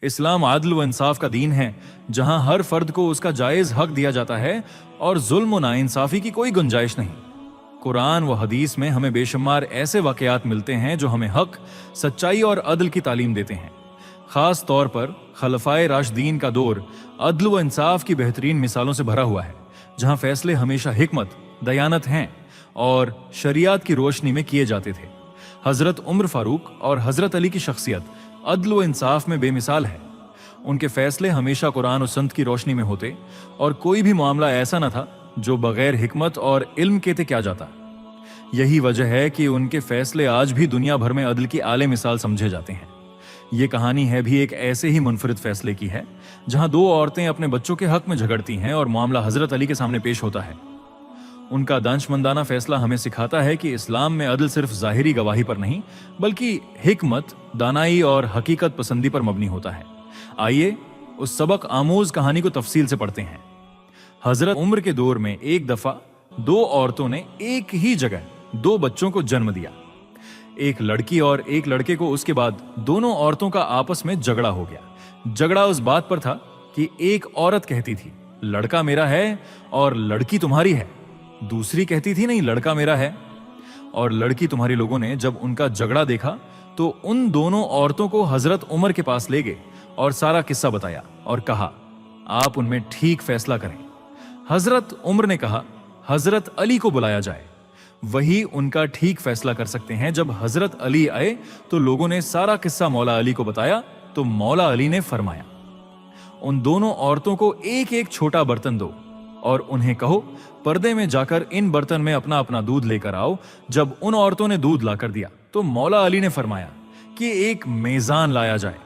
इस्लाम आदल व इंसाफ का दीन है, जहां हर फर्द को उसका जायज हक दिया जाता है और जुल्म व नाइंसाफी की कोई गुंजाइश नहीं। कुरान व हदीस में हमें बेशुमार ऐसे वाकयात मिलते हैं जो हमें हक, सच्चाई और अदल की तालीम देते हैं। खास तौर पर खलफाए राशिदीन का दौर अदल व इंसाफ की बेहतरीन मिसालों से भरा हुआ है, जहां फैसले हमेशा हिकमत, दयानत हैं और शरीयत की रोशनी में किए जाते थे। हजरत उमर फारूक और हजरत अली की शख्सियत अदल व इंसाफ में बेमिसाल है। उनके फैसले हमेशा कुरान और सुन्नत की रोशनी में होते और कोई भी मामला ऐसा न था जो बगैर हिकमत और इल्म के ते क्या जाता। यही वजह है कि उनके फैसले आज भी दुनिया भर में अदल की आले मिसाल समझे जाते हैं। ये कहानी है भी एक ऐसे ही मुनफरिद फैसले की है, जहां दो औरतें अपने बच्चों के हक में झगड़ती हैं और मामला हजरत अली के सामने पेश होता है। उनका दानिशमंदाना फैसला हमें सिखाता है कि इस्लाम में अदल सिर्फ जाहिरी गवाही पर नहीं, बल्कि हिकमत, दानाई और हकीकत पसंदी पर मबनी होता है। आइए उस सबक आमूज कहानी को तफसील से पढ़ते हैं। हजरत उमर के दौर में एक दफा दो औरतों ने एक ही जगह दो बच्चों को जन्म दिया। एक लड़की और एक लड़के को। उसके बाद दोनों औरतों का आपस में झगड़ा हो गया। झगड़ा उस बात पर था कि एक औरत कहती थी लड़का मेरा है और लड़की तुम्हारी है, दूसरी कहती थी नहीं लड़का मेरा है और लड़की तुम्हारी। लोगों ने जब उनका झगड़ा देखा तो उन दोनों औरतों को हजरत उमर के पास ले गए और सारा किस्सा बताया और कहा आप उनमें ठीक फैसला करें। हजरत उमर ने कहा हजरत अली को बुलाया जाए, वही उनका ठीक फैसला कर सकते हैं। जब हजरत अली आए तो लोगों ने सारा किस्सा मौला अली को बताया तो मौला अली ने फरमाया उन दोनों औरतों को एक एक छोटा बर्तन दो और उन्हें कहो पर्दे में जाकर इन बर्तन में अपना अपना दूध लेकर आओ। जब उन औरतों ने दूध लाकर दिया तो मौला अली ने फरमाया कि एक मेजान लाया जाए।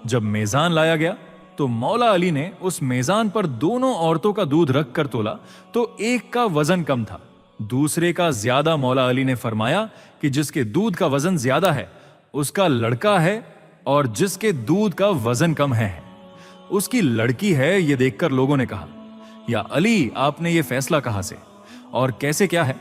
जब मेजान लाया गया तो मौला अली ने उस मेजान पर दोनों औरतों का दूध रख कर तोला तो एक का वजन कम था, दूसरे का ज्यादा। मौला अली ने फरमाया कि जिसके दूध का वजन ज्यादा है उसका लड़का है और जिसके दूध का वजन कम है उसकी लड़की है। यह देखकर लोगों ने कहा या अली आपने ये फैसला कहां से और कैसे क्या है?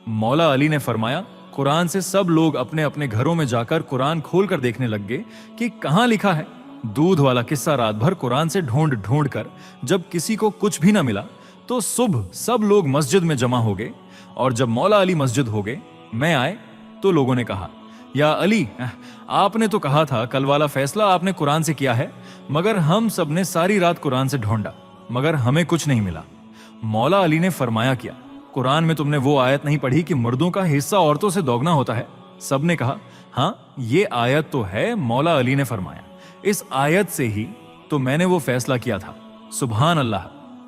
मौला अली ने फरमाया कुरान से। सब लोग अपने अपने घरों में जाकर कुरान खोलकर देखने लग गए कि कहां लिखा है। दूध वाला किस्सा रात भर कुरान से ढूंढ ढूंढ कर जब किसी को कुछ भी ना मिला तो सुबह सब लोग मस्जिद में जमा हो गए और जब मौला अली मस्जिद हो गए, मैं आए तो लोगों ने कहा या अली आपने तो कहा था कल वाला फैसला आपने कुरान से किया है, मगर हम सब ने सारी रात कुरान से ढूंढा मगर हमें कुछ नहीं मिला। मौला अली ने फरमाया क्या कुरान में तुमने वो आयत नहीं पढ़ी कि मर्दों का हिस्सा औरतों से दोगुना होता है? सब ने कहा हाँ ये आयत तो है। मौला अली ने फरमाया इस आयत से ही तो मैंने वो फैसला किया था। सुभान अल्लाह।